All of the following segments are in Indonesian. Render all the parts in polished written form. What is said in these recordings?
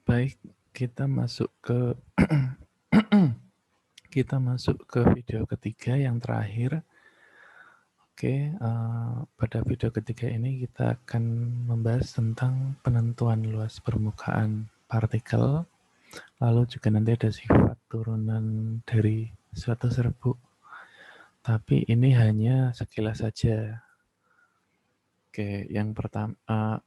Baik, kita masuk ke kita masuk ke video ketiga yang terakhir. Oke, pada video ketiga ini kita akan membahas tentang penentuan luas permukaan partikel, lalu juga nanti ada sifat turunan dari suatu serbuk. Tapi ini hanya sekilas saja. Oke, yang pertama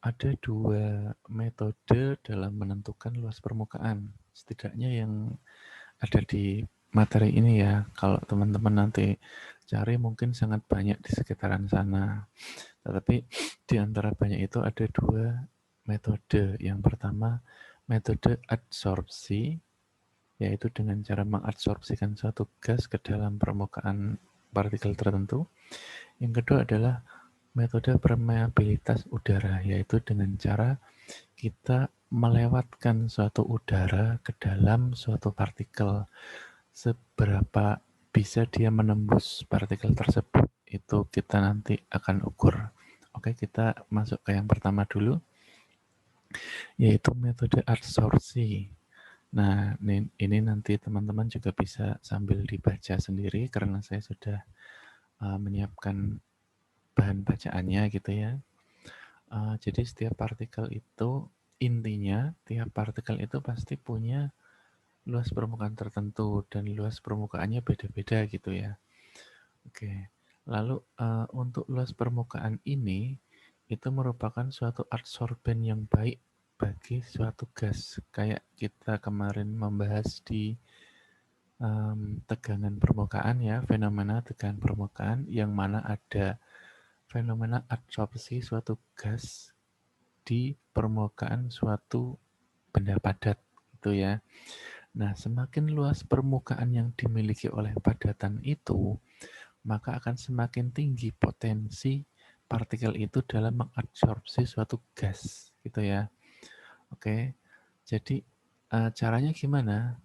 ada dua metode dalam menentukan luas permukaan. Setidaknya yang ada di materi ini ya. Kalau teman-teman nanti cari mungkin sangat banyak di sekitaran sana. Tetapi di antara banyak itu ada dua metode. Yang pertama metode adsorpsi, yaitu dengan cara mengabsorpsikan suatu gas ke dalam permukaan partikel tertentu. Yang kedua adalah metode permeabilitas udara, yaitu dengan cara kita melewatkan suatu udara ke dalam suatu partikel. Seberapa bisa dia menembus partikel tersebut, itu kita nanti akan ukur. Oke, kita masuk ke yang pertama dulu, yaitu metode adsorpsi. Nah, ini nanti teman-teman juga bisa sambil dibaca sendiri karena saya sudah menyiapkan bahan bacaannya gitu ya. Jadi setiap partikel itu, intinya tiap partikel itu pasti punya luas permukaan tertentu dan luas permukaannya beda-beda gitu ya. Oke, lalu untuk luas permukaan ini itu merupakan suatu adsorben yang baik bagi suatu gas. Kayak kita kemarin membahas di tegangan permukaan ya, fenomena tegangan permukaan yang mana ada fenomena adsorpsi suatu gas di permukaan suatu benda padat gitu ya. Nah, semakin luas permukaan yang dimiliki oleh padatan itu, maka akan semakin tinggi potensi partikel itu dalam mengabsorpsi suatu gas gitu ya. Oke. Jadi caranya gimana?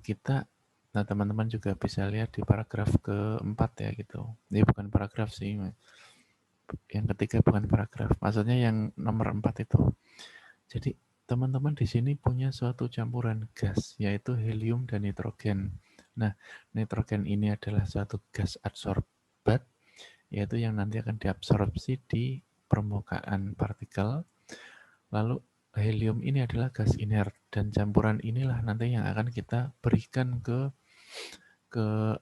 Kita nah teman-teman juga bisa lihat di paragraf keempat ya gitu. Ini bukan paragraf sih. Yang ketiga bukan paragraf. Maksudnya yang nomor 4 itu. Jadi teman-teman di sini punya suatu campuran gas, yaitu helium dan nitrogen. Nah, nitrogen ini adalah suatu gas adsorbat, yaitu yang nanti akan diabsorpsi di permukaan partikel. Lalu helium ini adalah gas inert, dan campuran inilah nanti yang akan kita berikan ke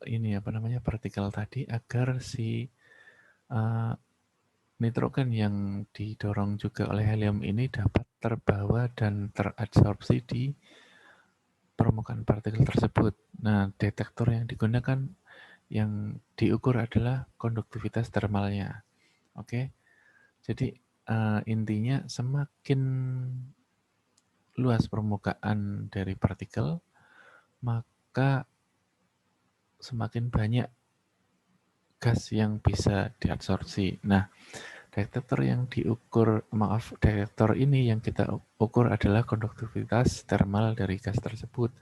ini apa namanya partikel tadi agar si uh, nitrogen yang didorong juga oleh helium ini dapat terbawa dan teradsorpsi di permukaan partikel tersebut. Nah, detektor yang digunakan yang diukur adalah konduktivitas termalnya. Oke, jadi intinya semakin luas permukaan dari partikel, maka semakin banyak gas yang bisa diabsorpsi. Nah, detektor yang diukur, detektor ini yang kita ukur adalah konduktivitas termal dari gas tersebut.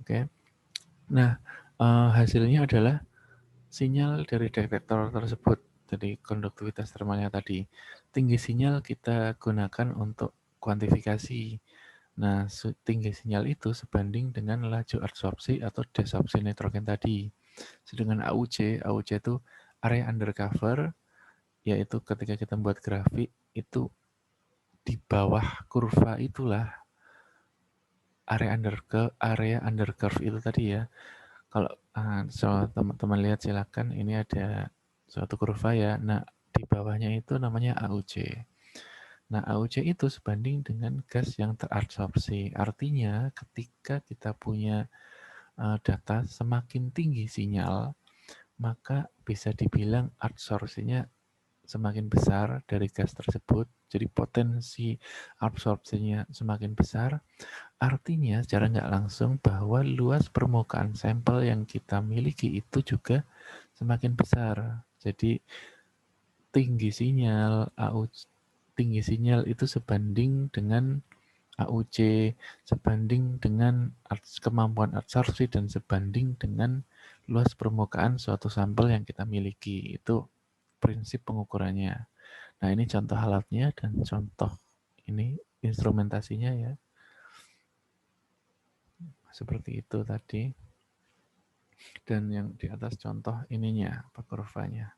Oke. Nah, hasilnya adalah sinyal dari detektor tersebut. Jadi konduktivitas termalnya tadi. Tinggi sinyal kita gunakan untuk kuantifikasi. Nah, tinggi sinyal itu sebanding dengan laju absorpsi atau desorpsi nitrogen tadi. Sedangkan AUC itu area undercover, yaitu ketika kita membuat grafik, itu di bawah kurva itulah area under curve itu tadi ya. Kalau teman-teman lihat silakan, ini ada suatu kurva ya. Nah, di bawahnya itu namanya AUC. Nah, AUC itu sebanding dengan gas yang terabsorpsi. Artinya ketika kita punya data semakin tinggi sinyal, maka bisa dibilang absorpsinya semakin besar dari gas tersebut. Jadi potensi absorpsinya semakin besar. Artinya secara nggak langsung bahwa luas permukaan sampel yang kita miliki itu juga semakin besar. Jadi tinggi sinyal tinggi sinyal itu sebanding dengan AUC, sebanding dengan kemampuan absorpsi dan sebanding dengan luas permukaan suatu sampel yang kita miliki. Itu prinsip pengukurannya. Nah, ini contoh alatnya dan contoh ini instrumentasinya ya. Seperti itu tadi. Dan yang di atas contoh ininya, apa kurvanya.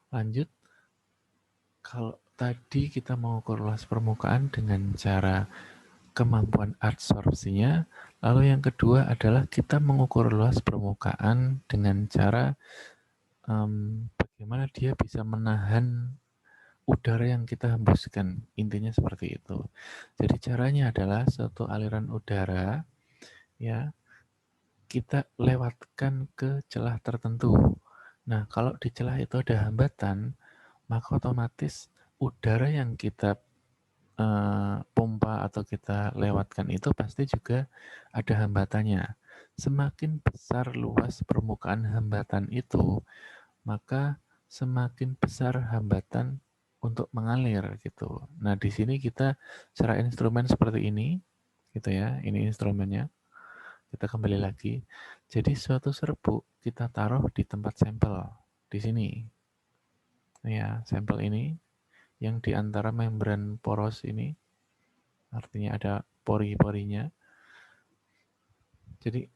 Lanjut, kalau tadi kita mengukur luas permukaan dengan cara kemampuan adsorpsinya, lalu yang kedua adalah kita mengukur luas permukaan dengan cara bagaimana dia bisa menahan udara yang kita hembuskan. Intinya seperti itu. Jadi caranya adalah suatu aliran udara, ya, kita lewatkan ke celah tertentu. Nah, kalau di celah itu ada hambatan, maka otomatis udara yang kita pompa atau kita lewatkan itu pasti juga ada hambatannya. Semakin besar luas permukaan hambatan itu, maka semakin besar hambatan untuk mengalir gitu. Nah, di sini kita secara instrumen seperti ini, gitu ya. Ini instrumennya. Kita kembali lagi. Jadi suatu serbuk kita taruh di tempat sampel di sini. Ya, sampel ini yang di antara membran poros ini, artinya ada pori-porinya. Jadi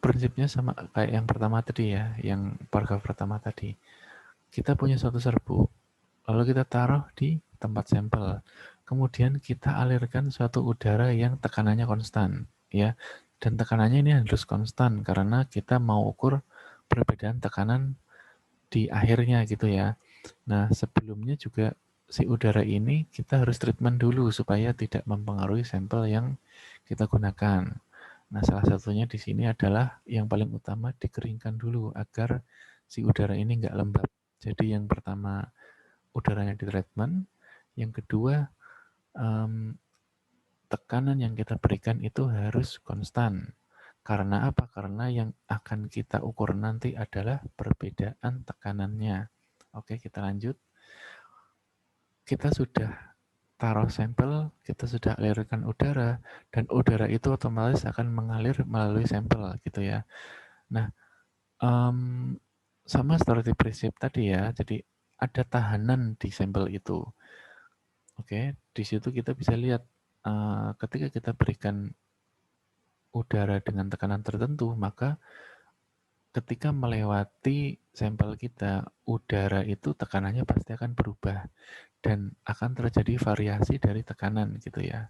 prinsipnya sama kayak yang pertama tadi ya, yang paragraf pertama tadi. Kita punya suatu serbuk, lalu kita taruh di tempat sampel. Kemudian kita alirkan suatu udara yang tekanannya konstan, ya. Dan tekanannya ini harus konstan karena kita mau ukur perbedaan tekanan di akhirnya gitu ya. Nah, sebelumnya juga si udara ini kita harus treatment dulu supaya tidak mempengaruhi sampel yang kita gunakan. Nah, salah satunya di sini adalah yang paling utama dikeringkan dulu agar si udara ini nggak lembab. Jadi yang pertama udaranya di treatment, yang kedua tekanan yang kita berikan itu harus konstan. Karena apa? Karena yang akan kita ukur nanti adalah perbedaan tekanannya. Oke, kita lanjut. Kita sudah taruh sampel, kita sudah alirkan udara, dan udara itu otomatis akan mengalir melalui sampel gitu ya. Nah, sama seperti prinsip tadi ya, jadi ada tahanan di sampel itu. Oke, di situ kita bisa lihat ketika kita berikan udara dengan tekanan tertentu, maka ketika melewati sampel kita, udara itu tekanannya pasti akan berubah dan akan terjadi variasi dari tekanan gitu ya.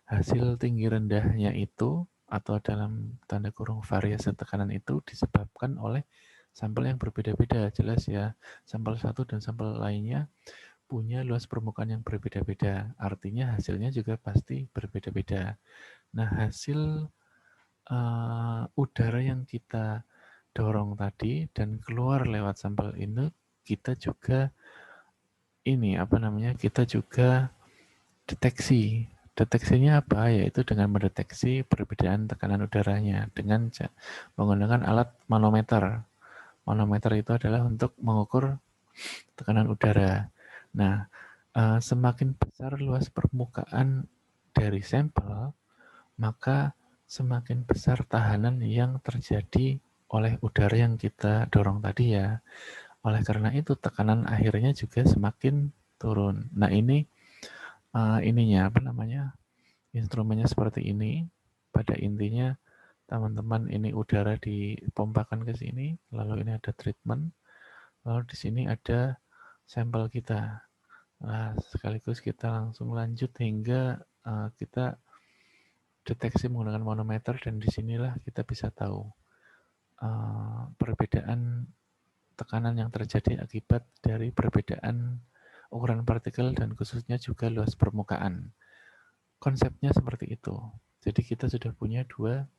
Hasil tinggi rendahnya itu atau dalam tanda kurung variasi tekanan itu disebabkan oleh sampel yang berbeda-beda, jelas ya. Sampel satu dan sampel lainnya punya luas permukaan yang berbeda-beda. Artinya hasilnya juga pasti berbeda-beda. Nah, hasil udara yang kita dorong tadi dan keluar lewat sampel ini, kita juga kita juga deteksi. Deteksinya apa? Yaitu dengan mendeteksi perbedaan tekanan udaranya dengan menggunakan alat manometer. Manometer itu adalah untuk mengukur tekanan udara. Nah, semakin besar luas permukaan dari sampel, maka semakin besar tahanan yang terjadi oleh udara yang kita dorong tadi ya. Oleh karena itu tekanan akhirnya juga semakin turun. Nah, ini instrumennya seperti ini. Pada intinya teman-teman ini udara dipompakan ke sini, lalu ini ada treatment, lalu di sini ada sampel kita. Nah, sekaligus kita langsung lanjut hingga kita deteksi menggunakan manometer dan disinilah kita bisa tahu perbedaan tekanan yang terjadi akibat dari perbedaan ukuran partikel dan khususnya juga luas permukaan. Konsepnya seperti itu. Jadi kita sudah punya dua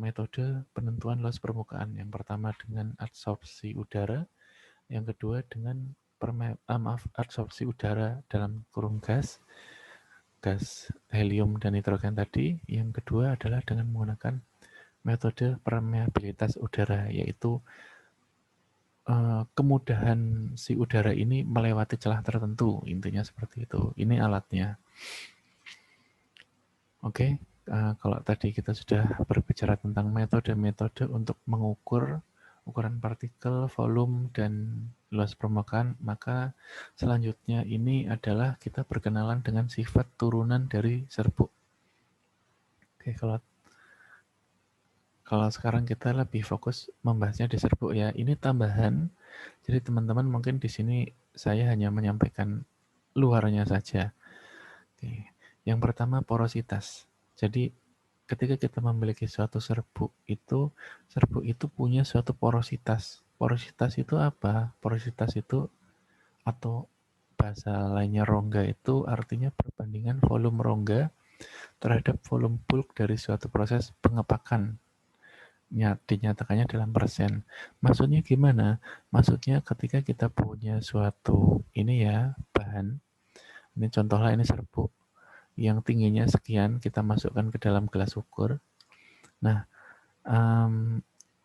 metode penentuan luas permukaan. Yang pertama dengan adsorpsi udara, yang kedua dengan adsorpsi udara dalam kurung gas helium dan nitrogen tadi. Yang kedua adalah dengan menggunakan metode permeabilitas udara, yaitu kemudahan si udara ini melewati celah tertentu, intinya seperti itu. Ini alatnya. Oke, kalau tadi kita sudah berbicara tentang metode-metode untuk mengukur ukuran partikel, volume, dan luas permukaan, maka selanjutnya ini adalah kita berkenalan dengan sifat turunan dari serbuk. Oke, kalau sekarang kita lebih fokus membahasnya di serbuk ya. Ini tambahan. Jadi teman-teman mungkin di sini saya hanya menyampaikan luarnya saja. Oke. Yang pertama porositas. Jadi ketika kita memiliki suatu serbuk itu punya suatu porositas. Porositas itu apa? Porositas itu atau bahasa lainnya rongga itu artinya perbandingan volume rongga terhadap volume bulk dari suatu proses pengepakan. Dinyatakannya dalam persen. Maksudnya gimana? Maksudnya ketika kita punya suatu ini ya bahan, ini contohnya ini serbuk yang tingginya sekian, kita masukkan ke dalam gelas ukur. Nah,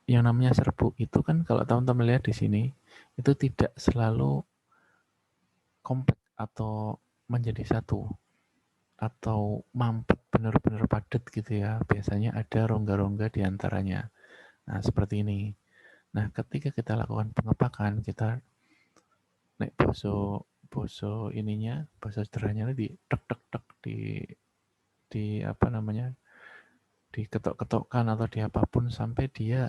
yang namanya serbuk itu kan kalau teman-teman lihat di sini, itu tidak selalu kompak atau menjadi satu atau mampet benar-benar padat gitu ya. Biasanya ada rongga-rongga di antaranya. Nah, seperti ini. Nah, ketika kita lakukan pengepakan, kita naik boso ininya, boso sederhananya di tek tek tek di apa namanya? Diketok-ketokkan atau di apapun sampai dia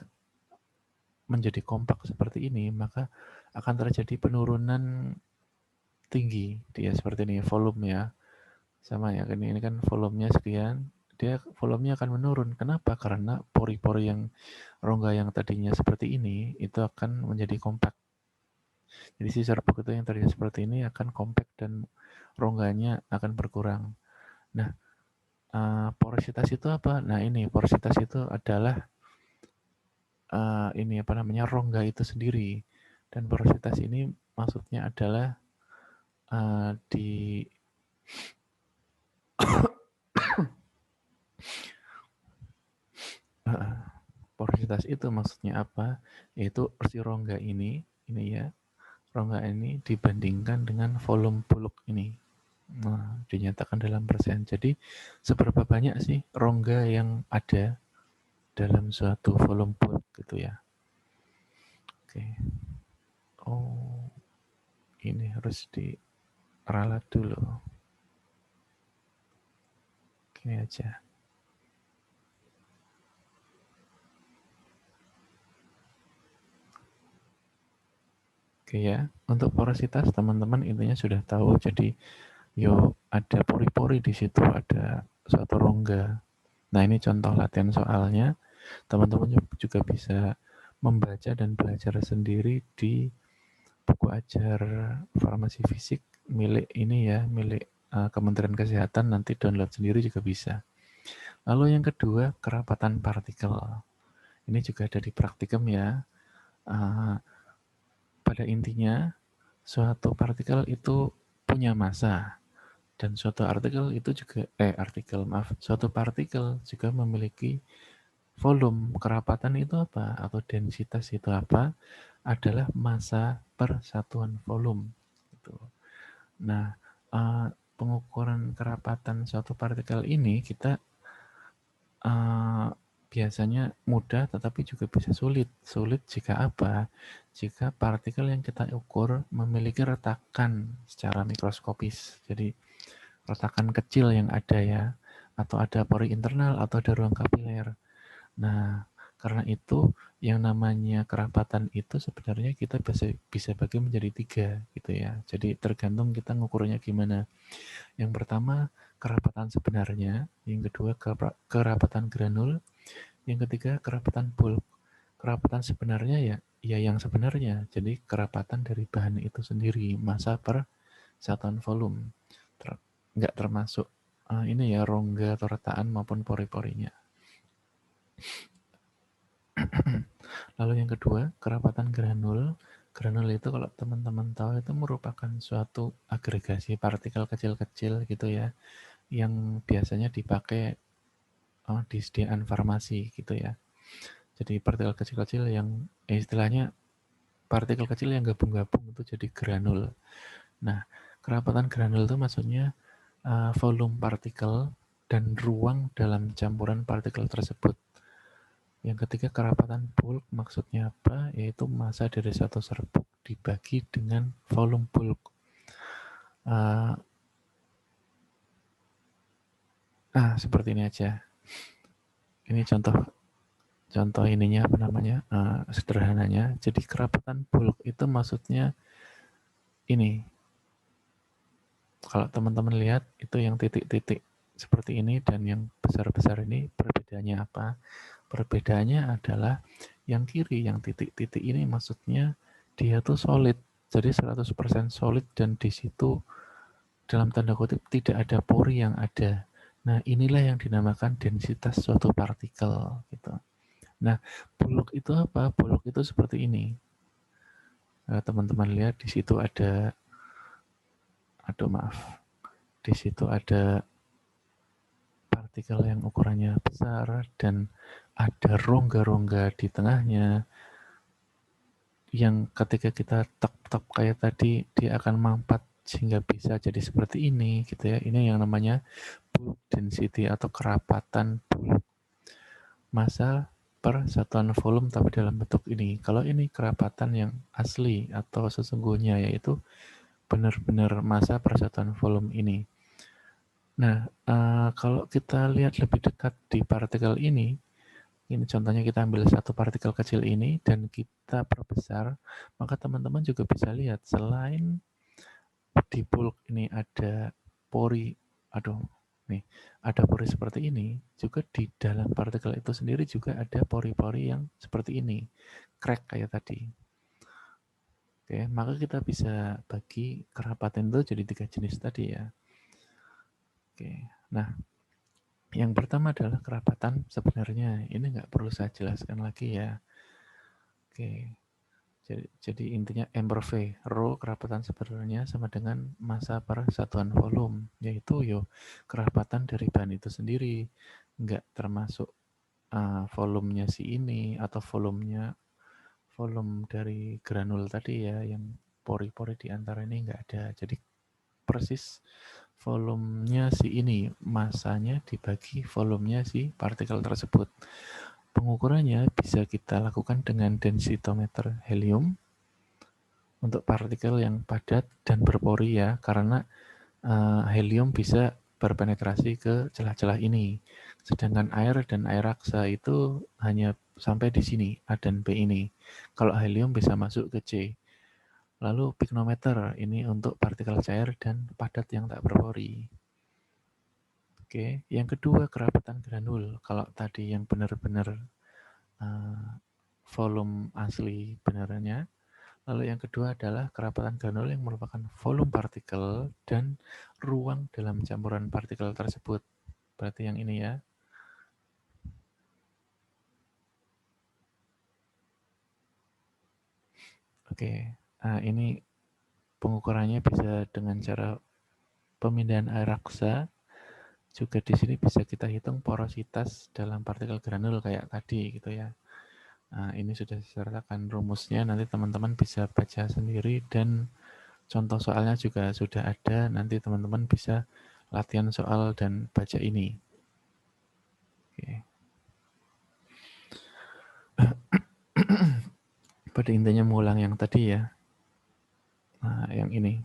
menjadi kompak seperti ini, maka akan terjadi penurunan tinggi dia seperti ini volume ya. Sama ya, ini kan volumenya sekian, dia volumenya akan menurun. Kenapa? Karena pori-pori yang rongga yang tadinya seperti ini itu akan menjadi kompak. Jadi si serbuk itu yang tadinya seperti ini akan kompak dan rongganya akan berkurang. Nah, porositas itu apa? Nah, ini porositas itu adalah ini apa namanya rongga itu sendiri. Dan porositas ini maksudnya adalah di porositas itu maksudnya apa? Yaitu si rongga ini ya, rongga ini dibandingkan dengan volume bulk ini. Nah, dinyatakan dalam persen. Jadi, seberapa banyak sih rongga yang ada dalam suatu volume bulk gitu ya. Oke. Oh, ini harus diralat dulu. Gini aja. Oke ya, untuk porositas teman-teman intinya sudah tahu. Jadi, ada pori-pori di situ, ada suatu rongga. Nah, ini contoh latihan soalnya. Teman-teman juga bisa membaca dan belajar sendiri di buku ajar farmasi fisik milik ini ya, milik Kementerian Kesehatan, nanti download sendiri juga bisa. Lalu yang kedua, kerapatan partikel. Ini juga ada di praktikum ya. Pada intinya, suatu partikel itu punya massa. Dan suatu suatu partikel juga memiliki volume. Kerapatan itu apa? Atau densitas itu apa? Adalah massa per satuan volume. Gitu. Nah, pengukuran kerapatan suatu partikel ini kita biasanya mudah tetapi juga bisa sulit. Sulit jika apa? Jika partikel yang kita ukur memiliki retakan secara mikroskopis. Jadi retakan kecil yang ada ya, atau ada pori internal atau ada ruang kapiler. Nah, karena itu yang namanya kerapatan itu sebenarnya kita bisa bagi menjadi 3 gitu ya. Jadi tergantung kita ngukurnya gimana. Yang pertama kerapatan sebenarnya, yang kedua kerapatan granul, yang ketiga kerapatan bulk. Kerapatan sebenarnya ya yang sebenarnya. Jadi kerapatan dari bahan itu sendiri, massa per satuan volume. Nggak termasuk ini ya rongga atau retaan maupun pori-porinya. Lalu yang kedua, kerapatan granul. Granul itu kalau teman-teman tahu itu merupakan suatu agregasi partikel kecil-kecil gitu ya, yang biasanya dipakai di sediaan farmasi gitu ya. Jadi partikel kecil-kecil yang istilahnya partikel kecil yang gabung-gabung itu jadi granul. Nah, kerapatan granul itu maksudnya volume partikel dan ruang dalam campuran partikel tersebut. Yang ketiga kerapatan bulk maksudnya apa? Yaitu massa dari satu serbuk dibagi dengan volume bulk. Seperti ini aja. Ini contoh ininya apa namanya, sederhananya. Jadi kerapatan bulk itu maksudnya ini. Kalau teman-teman lihat itu yang titik-titik seperti ini dan yang besar-besar ini perbedaannya apa? Perbedaannya adalah yang kiri, yang titik-titik ini maksudnya dia tuh solid. Jadi 100% solid dan di situ dalam tanda kutip tidak ada pori yang ada. Nah, inilah yang dinamakan densitas suatu partikel gitu. Nah, bulk itu apa? Bulk itu seperti ini. Teman-teman lihat di situ ada, aduh maaf, di situ ada partikel yang ukurannya besar dan ada rongga-rongga di tengahnya yang ketika kita tek-tek kayak tadi dia akan mampat sehingga bisa jadi seperti ini gitu ya. Ini yang namanya bulk density atau kerapatan bulk. Massa per satuan volume tapi dalam bentuk ini. Kalau ini kerapatan yang asli atau sesungguhnya yaitu benar-benar massa per satuan volume ini. Nah, kalau kita lihat lebih dekat di partikel ini contohnya kita ambil satu partikel kecil ini dan kita perbesar, maka teman-teman juga bisa lihat selain di bulk ini ada pori, nih, ada pori seperti ini, juga di dalam partikel itu sendiri juga ada pori-pori yang seperti ini, crack kayak tadi. Oke, maka kita bisa bagi kerapatan itu jadi 3 jenis tadi ya. Oke, nah yang pertama adalah kerapatan sebenarnya. Ini nggak perlu saya jelaskan lagi ya. Oke, jadi intinya M per V, rho kerapatan sebenarnya sama dengan massa per satuan volume, yaitu kerapatan dari bahan itu sendiri, nggak termasuk volumenya si ini atau volume dari granul tadi ya, yang pori-pori di antara ini nggak ada. Jadi persis volumenya si ini, massanya dibagi volumenya si partikel tersebut. Pengukurannya bisa kita lakukan dengan densitometer helium untuk partikel yang padat dan berpori ya, karena helium bisa berpenetrasi ke celah-celah ini. Sedangkan air dan air raksa itu hanya sampai di sini, A dan B ini. Kalau helium bisa masuk ke C. Lalu pyknometer ini untuk partikel cair dan padat yang tak berpori. Oke, yang kedua kerapatan granul. Kalau tadi yang benar-benar volume asli benerannya. Lalu yang kedua adalah kerapatan granul yang merupakan volume partikel dan ruang dalam campuran partikel tersebut. Berarti yang ini ya. Oke, ini pengukurannya bisa dengan cara pemindahan air raksa. Juga di sini bisa kita hitung porositas dalam partikel granul kayak tadi gitu ya. Nah, ini sudah disertakan rumusnya, nanti teman-teman bisa baca sendiri dan contoh soalnya juga sudah ada, nanti teman-teman bisa latihan soal dan baca ini. Oke. Pada intinya mengulang yang tadi ya. Nah, yang ini.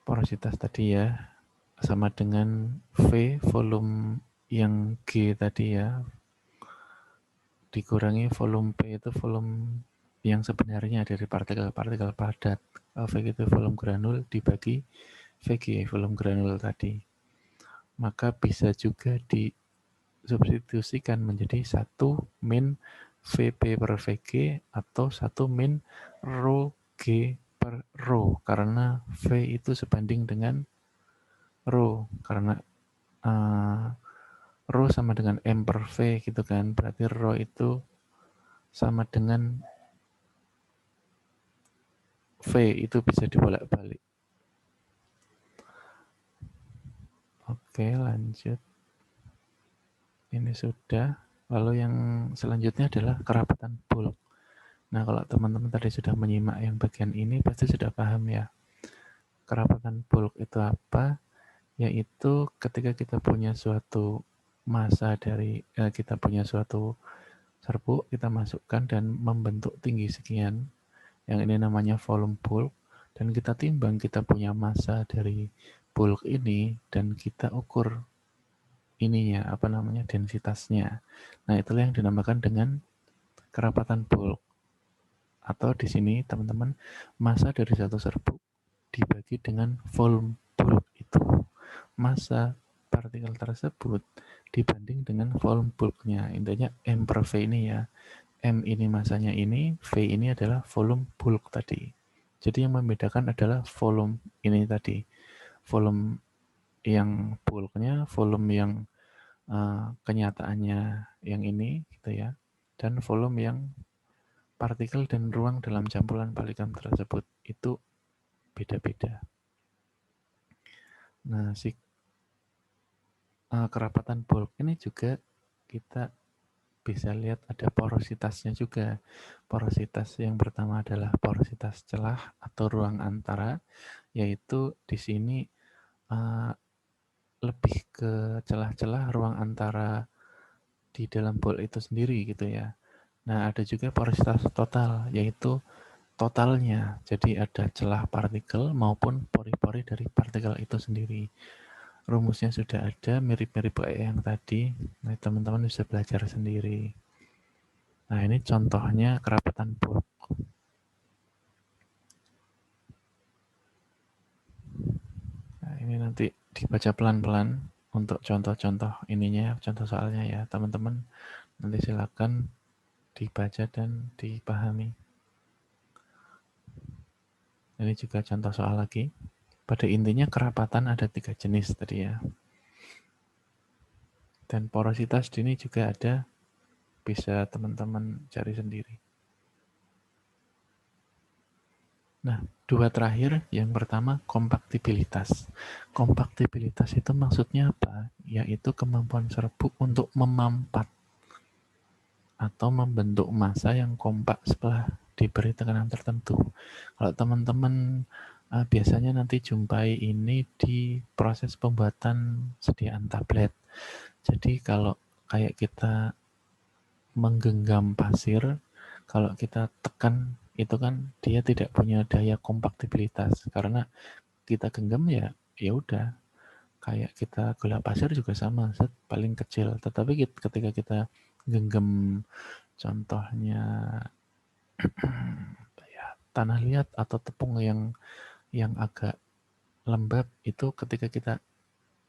Porositas tadi ya. Sama dengan V, volume yang G tadi ya. Dikurangi volume P itu volume yang sebenarnya dari partikel-partikel padat. V itu volume granul dibagi VG, volume granul tadi. Maka bisa juga disubstitusikan menjadi 1 min VP per VG atau 1 min rho G per rho. Karena V itu sebanding dengan rho. Karena rho sama dengan M per V gitu kan. Berarti rho itu sama dengan V, itu bisa dibolak-balik. Oke, lanjut. Ini sudah. Lalu yang selanjutnya adalah kerapatan bulk. Nah, kalau teman-teman tadi sudah menyimak yang bagian ini, pasti sudah paham ya. Kerapatan bulk itu apa? Yaitu ketika kita punya suatu massa dari, kita punya suatu serbuk, kita masukkan dan membentuk tinggi sekian. Yang ini namanya volume bulk. Dan kita timbang kita punya massa dari bulk ini dan kita ukur ininya, densitasnya. Nah, itulah yang dinamakan dengan kerapatan bulk. Atau di sini teman-teman, massa dari satu serbuk dibagi dengan volume bulk itu. Massa partikel tersebut dibanding dengan volume bulknya. Intinya M per V ini ya. M ini massanya ini, V ini adalah volume bulk tadi. Jadi yang membedakan adalah volume ini tadi. Volume yang bulknya, volume yang kenyataannya yang ini gitu ya. Dan volume yang partikel dan ruang dalam campuran balikan tersebut itu beda-beda. Nah, si kerapatan bulk ini juga kita bisa lihat ada porositasnya juga. Porositas yang pertama adalah porositas celah atau ruang antara, yaitu di sini lebih ke celah-celah ruang antara di dalam bulk itu sendiri gitu ya. Nah, ada juga porositas total, yaitu totalnya. Jadi ada celah partikel maupun pori-pori dari partikel itu sendiri. Rumusnya sudah ada, mirip-mirip kayak yang tadi. Nah, teman-teman bisa belajar sendiri. Nah, ini contohnya kerapatan bulk. Nah, ini nanti dibaca pelan-pelan untuk contoh-contoh ininya, contoh soalnya ya, teman-teman. Nanti silakan dibaca dan dipahami. Ini juga contoh soal lagi. Pada intinya kerapatan ada 3 jenis tadi ya. Dan porositas ini juga ada, bisa teman-teman cari sendiri. Nah, 2 terakhir, yang pertama kompaktibilitas. Kompaktibilitas itu maksudnya apa? Yaitu kemampuan serbuk untuk memampat atau membentuk massa yang kompak setelah diberi tekanan tertentu. Kalau teman-teman biasanya nanti jumpai ini di proses pembuatan sediaan tablet. Jadi kalau kayak kita menggenggam pasir, kalau kita tekan itu kan dia tidak punya daya kompaktibilitas karena kita genggam ya udah, kayak kita gula pasir juga sama, paling kecil. Tetapi ketika kita genggam, contohnya ya, tanah liat atau tepung yang agak lembab, itu ketika kita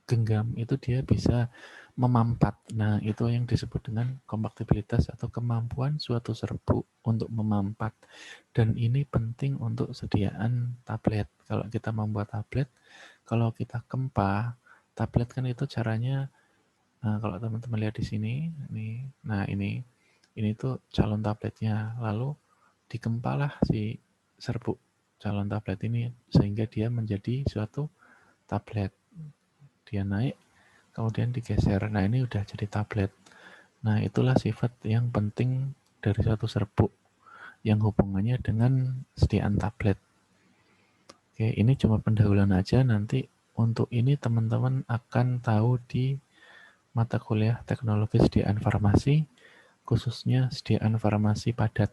genggam itu dia bisa memampat. Nah, itu yang disebut dengan kompaktibilitas atau kemampuan suatu serbuk untuk memampat. Dan ini penting untuk sediaan tablet. Kalau kita membuat tablet, kalau kita kempa, tablet kan itu caranya, kalau teman-teman lihat di sini, ini tuh calon tabletnya. Lalu dikempalah si serbuk calon tablet ini sehingga dia menjadi suatu tablet. Dia naik, kemudian digeser. Nah, ini udah jadi tablet. Nah, itulah sifat yang penting dari suatu serbuk yang hubungannya dengan sediaan tablet. Oke, ini cuma pendahuluan aja. Nanti untuk ini teman-teman akan tahu di mata kuliah teknologi sediaan farmasi, khususnya sediaan farmasi padat.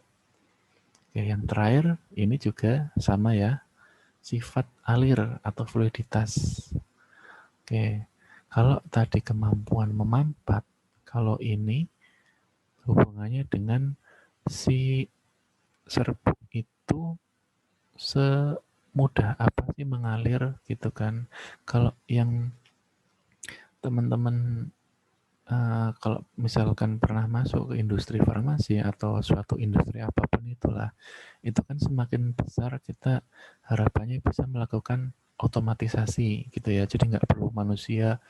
Oke, yang terakhir ini juga sama ya, sifat alir atau fluiditas. Oke, kalau tadi kemampuan memampat, kalau ini hubungannya dengan si serbuk itu semudah apa sih mengalir gitu kan. Kalau yang teman-teman kalau misalkan pernah masuk ke industri farmasi atau suatu industri apapun itulah, itu kan semakin besar kita harapannya bisa melakukan otomatisasi gitu ya. Jadi nggak perlu manusia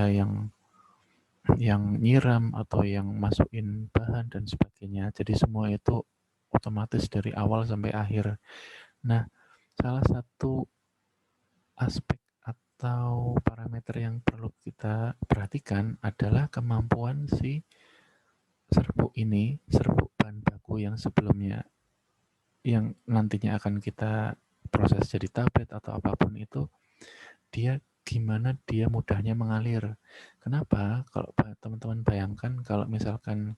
yang nyiram atau yang masukin bahan dan sebagainya. Jadi semua itu otomatis dari awal sampai akhir. Nah, salah satu aspek atau parameter yang perlu kita perhatikan adalah kemampuan si serbuk ini, serbuk bahan baku yang sebelumnya, yang nantinya akan kita proses jadi tablet atau apapun itu, dia gimana dia mudahnya mengalir. Kenapa? Kalau teman-teman bayangkan kalau misalkan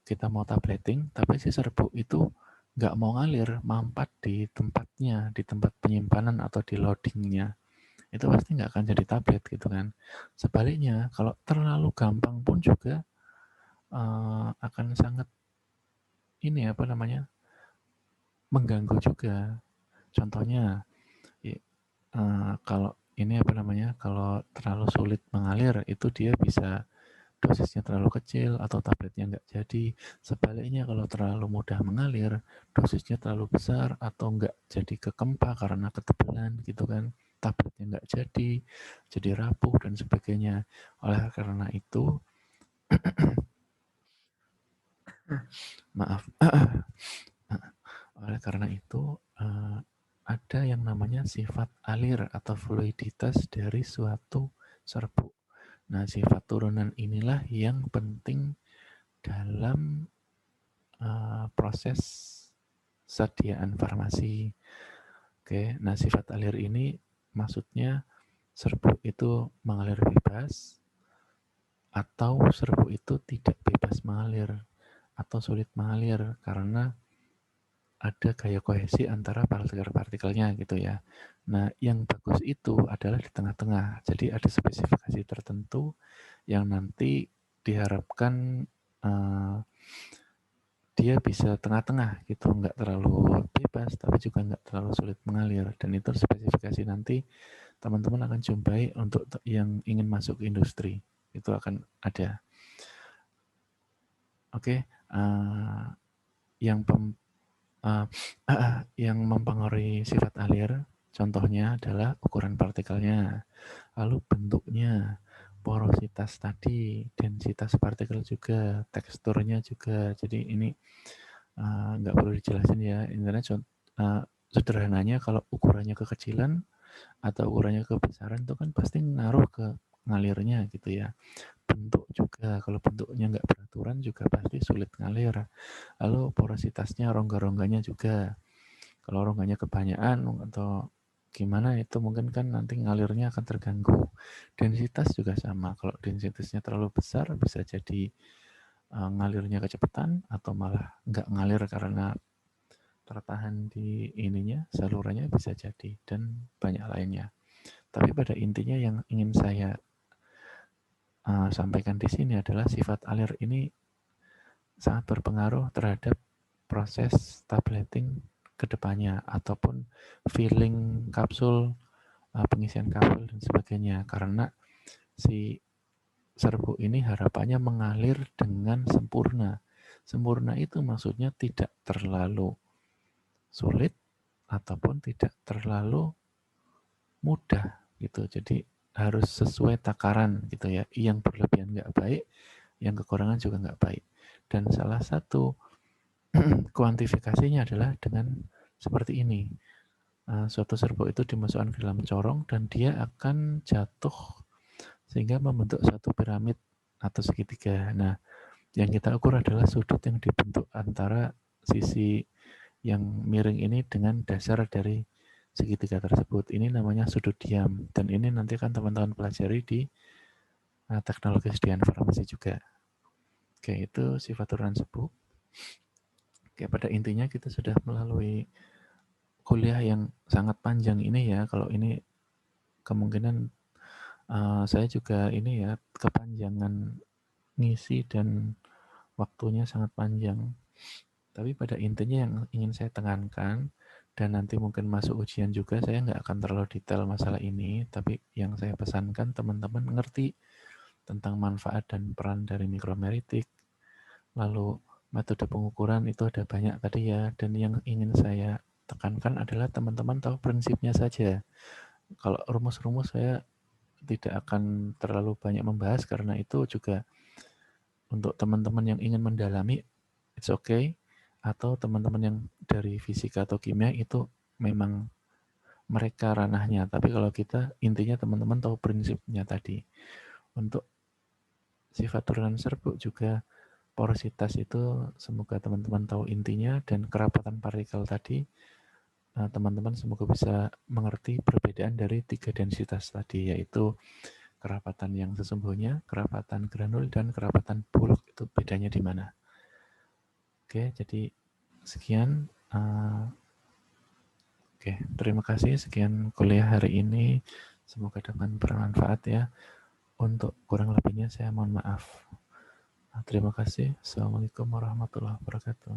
kita mau tableting, tapi si serbuk itu nggak mau ngalir, mampat di tempatnya, di tempat penyimpanan atau di loadingnya. itu pasti nggak akan jadi tablet gitu kan. Sebaliknya, kalau terlalu gampang pun juga akan sangat ini apa namanya mengganggu juga. Contohnya, kalau ini apa namanya kalau terlalu sulit mengalir itu dia bisa dosisnya terlalu kecil atau tabletnya nggak jadi. Sebaliknya kalau terlalu mudah mengalir, dosisnya terlalu besar atau nggak jadi kekempa karena ketebalan gitu kan. Tabletnya nggak jadi rapuh dan sebagainya. Oleh karena itu, maaf, oleh karena itu ada yang namanya sifat alir atau fluiditas dari suatu serbuk. Nah, sifat turunan inilah yang penting dalam proses sediaan farmasi. Oke, nah sifat alir ini maksudnya serbuk itu mengalir bebas atau serbuk itu tidak bebas mengalir atau sulit mengalir karena ada gaya kohesi antara partikel-partikelnya gitu ya. Nah, yang bagus itu adalah di tengah-tengah. Jadi ada spesifikasi tertentu yang nanti diharapkan dia bisa tengah-tengah gitu, nggak terlalu bebas tapi juga nggak terlalu sulit mengalir. Dan itu spesifikasi nanti teman-teman akan jumpai untuk yang ingin masuk ke industri. Itu akan ada. Oke, yang yang mempengaruhi sifat alir contohnya adalah ukuran partikelnya, lalu bentuknya, porositas tadi, densitas partikel juga, teksturnya juga. Jadi ini nggak perlu dijelasin ya. Intinya sederhananya kalau ukurannya kekecilan atau ukurannya kebesaran itu kan pasti ngaruh ke ngalirnya gitu ya. Bentuk juga, kalau bentuknya nggak beraturan juga pasti sulit ngalir. Lalu porositasnya, rongga-rongganya juga. Kalau rongganya kebanyakan atau gimana itu mungkin kan nanti ngalirnya akan terganggu. Densitas juga sama. Kalau densitasnya terlalu besar bisa jadi ngalirnya kecepatan atau malah nggak ngalir karena tertahan di ininya, salurannya bisa jadi dan banyak lainnya. Tapi pada intinya yang ingin saya sampaikan di sini adalah sifat alir ini sangat berpengaruh terhadap proses tableting kedepannya ataupun filling kapsul, pengisian kapsul dan sebagainya karena si serbuk ini harapannya mengalir dengan sempurna. Sempurna itu maksudnya tidak terlalu sulit ataupun tidak terlalu mudah gitu. Jadi harus sesuai takaran gitu ya. Yang berlebihan nggak baik, yang kekurangan juga nggak baik. Dan salah satu kuantifikasinya adalah dengan seperti ini. Suatu serbuk itu dimasukkan ke dalam corong dan dia akan jatuh sehingga membentuk suatu piramid atau segitiga. Nah, yang kita ukur adalah sudut yang dibentuk antara sisi yang miring ini dengan dasar dari segitiga tersebut. Ini namanya sudut diam. Dan ini nanti kan teman-teman pelajari di teknologi sediaan farmasi juga. Oke, itu sifat turunan serbuk. Oke, pada intinya kita sudah melalui kuliah yang sangat panjang ini ya. Kalau ini kemungkinan saya juga ini ya kepanjangan ngisi dan waktunya sangat panjang. Tapi pada intinya yang ingin saya tekankan dan nanti mungkin masuk ujian juga saya nggak akan terlalu detail masalah ini. Tapi yang saya pesankan teman-teman ngerti tentang manfaat dan peran dari mikromeritik. Lalu metode pengukuran itu ada banyak tadi ya. Dan yang ingin saya tekankan adalah teman-teman tahu prinsipnya saja. Kalau rumus-rumus saya tidak akan terlalu banyak membahas karena itu juga untuk teman-teman yang ingin mendalami, it's okay. Atau teman-teman yang dari fisika atau kimia itu memang mereka ranahnya. Tapi kalau kita intinya teman-teman tahu prinsipnya tadi. Untuk sifat turunan serbuk juga porositas itu semoga teman-teman tahu intinya dan kerapatan partikel tadi teman-teman semoga bisa mengerti perbedaan dari 3 densitas tadi yaitu kerapatan yang sesungguhnya, kerapatan granul, dan kerapatan bulk itu bedanya di mana. Oke, jadi sekian. Oke, terima kasih. Sekian kuliah hari ini. Semoga dapat bermanfaat ya. Untuk kurang lebihnya saya mohon maaf. Terima kasih. Assalamualaikum warahmatullahi wabarakatuh.